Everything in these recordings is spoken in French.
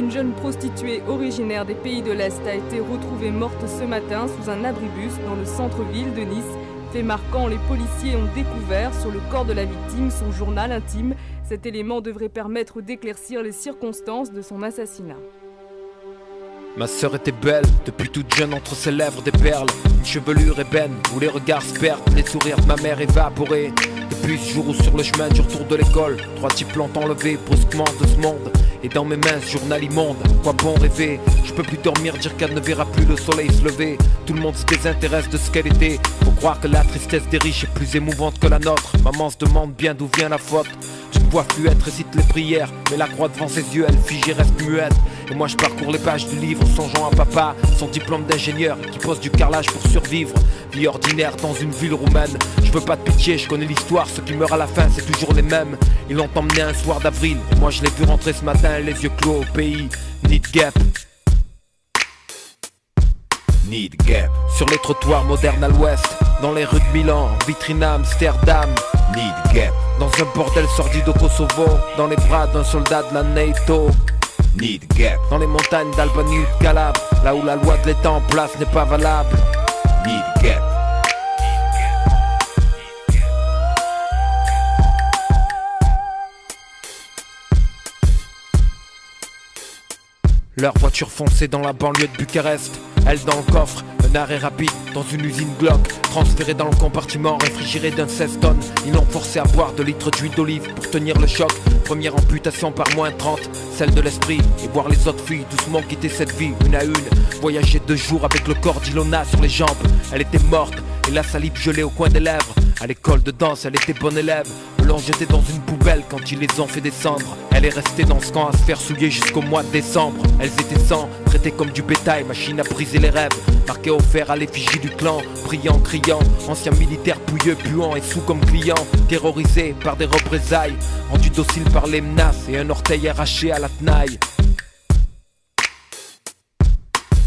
une jeune prostituée originaire des pays de l'Est a été retrouvée morte ce matin sous un abribus dans le centre-ville de Nice. Fait marquant, les policiers ont découvert sur le corps de la victime son journal intime. Cet élément devrait permettre d'éclaircir les circonstances de son assassinat. Ma sœur était belle, depuis toute jeune entre ses lèvres des perles. Une chevelure ébène où les regards se perdent, les sourires de ma mère évaporés. Depuis ce jour où sur le chemin du retour de l'école, 3 types l'ont enlevé brusquement de ce monde. Et dans mes mains ce journal immonde, quoi bon rêver. Je peux plus dormir, dire qu'elle ne verra plus le soleil se lever. Tout le monde se désintéresse de ce qu'elle était. Faut croire que la tristesse des riches est plus émouvante que la nôtre. Maman se demande bien d'où vient la faute. D'une voix fluette récite les prières, mais la croix devant ses yeux elle fige et reste muette. Et moi je parcours les pages du livre songeant à papa, son diplôme d'ingénieur qui pose du carrelage pour survivre. Vie ordinaire dans une ville roumaine. Je veux pas de pitié, je connais l'histoire, ceux qui meurent à la fin c'est toujours les mêmes. Ils l'ont emmené un soir d'avril, et moi je l'ai vu rentrer ce matin les yeux clos au pays. Need Gap. Need Gap. Sur les trottoirs modernes à l'ouest, dans les rues de Milan, vitrine à Amsterdam. Need Gap. Dans un bordel sordide au Kosovo, dans les bras d'un soldat de la NATO. Need Gap. Dans les montagnes d'Albanie ou de Calabre, là où la loi de l'État en place n'est pas valable. Need Gap. Leur voiture foncée dans la banlieue de Bucarest. Elle dans le coffre, un arrêt rapide dans une usine Glock. Transféré dans le compartiment réfrigéré d'un 16 tonnes. Ils l'ont forcé à boire 2 litres d'huile d'olive pour tenir le choc. Première amputation par moins 30, celle de l'esprit. Et voir les autres filles doucement quitter cette vie une à une. Voyager 2 jours avec le corps d'Ilona sur les jambes. Elle était morte et la salive gelée au coin des lèvres. À l'école de danse elle était bonne élève. L'ont jetée dans une poubelle quand ils les ont fait descendre. Elle est restée dans ce camp à se faire souiller jusqu'au mois de décembre. Elles étaient 100, traitées comme du bétail, machine à briser les rêves. Marqué au fer à l'effigie du clan, priant, criant. Anciens militaires pouilleux, puants et sous comme clients. Terrorisés par des représailles, rendus dociles par les menaces et un orteil arraché à la tenaille.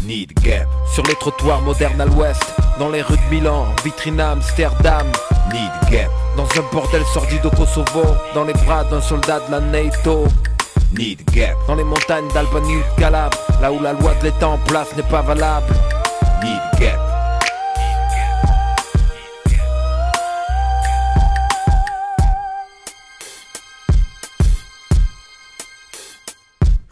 Need Gap. Sur les trottoirs modernes à l'ouest, dans les rues de Milan, vitrine à Amsterdam. Need Gap. Dans un bordel sordide au Kosovo, dans les bras d'un soldat de la NATO. Need Gap. Dans les montagnes d'Albanie ou de Calabre, là où la loi de l'État en place n'est pas valable. Need Gap.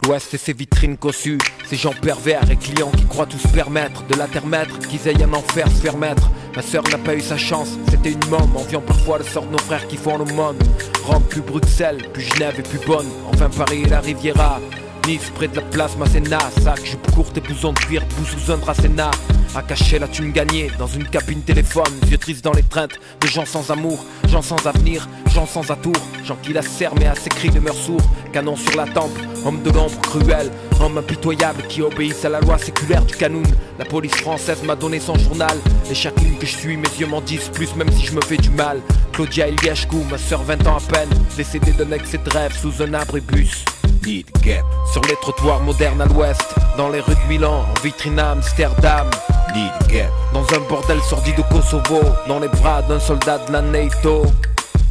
L'Ouest et ses vitrines cossues, ces gens pervers et clients qui croient tout se permettre. De la terre maître, qu'ils aillent en enfer se faire mettre. Ma sœur n'a pas eu sa chance, c'était une môme. Enviant parfois le sort de nos frères qui font l'aumône. Rome plus Bruxelles, plus Genève et plus bonne. Enfin Paris et la Riviera. Nice près de la place Masséna. Sac, jupe courte et blouson de cuir, debout sous un dracéna. À cacher la thune gagnée dans une cabine téléphone. Vieux triste dans l'étreinte de gens sans amour, gens sans avenir, gens sans atour. Gens qui la serrent mais à ses cris demeurent sourds. Canon sur la tempe, homme de l'ombre cruel. Homme impitoyable qui obéissent à la loi séculaire du Canoun. La police française m'a donné son journal. Et chaque ligne que je suis, mes yeux m'en disent plus même si je me fais du mal. Claudia Iliashkou, ma sœur 20 ans à peine. Décédée d'un excès de rêve sous un abribus. Need Gap. Sur les trottoirs modernes à l'ouest, dans les rues de Milan, en vitrine à Amsterdam. Need Gap. Dans un bordel sordide au Kosovo, dans les bras d'un soldat de la NATO.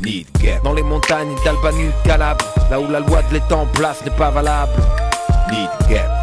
Need Gap. Dans les montagnes d'Albanie ou de Calabre, là où la loi de l'État en place n'est pas valable. Need Gap.